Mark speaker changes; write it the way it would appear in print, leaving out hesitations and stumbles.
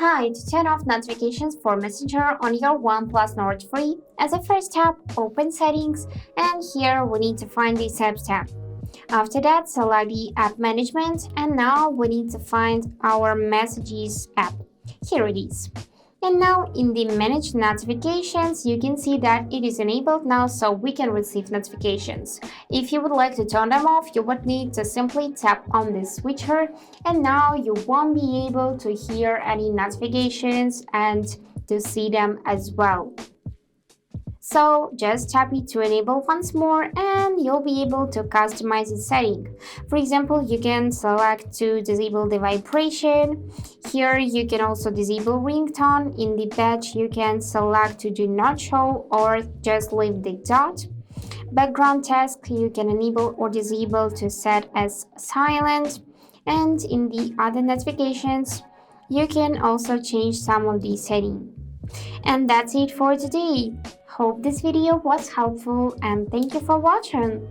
Speaker 1: Hi, to turn off notifications for Messenger on your OnePlus Nord 3, as a first step, open Settings, and here we need to find the Apps tab. After that, select the App Management, and now we need to find our Messages app. Here it is. And now in the Manage Notifications, you can see that it is enabled now so we can receive notifications. If you would like to turn them off, you would need to simply tap on this switcher, and now you won't be able to hear any notifications and to see them as well. So just tap it to enable once more and you'll be able to customize the setting. For example, you can select to disable the vibration. Here you can also disable ringtone. In the badge you can select to do not show or just leave the dot. Background task you can enable or disable to set as silent. And in the other notifications you can also change some of the settings. And that's it for today. Hope this video was helpful and thank you for watching.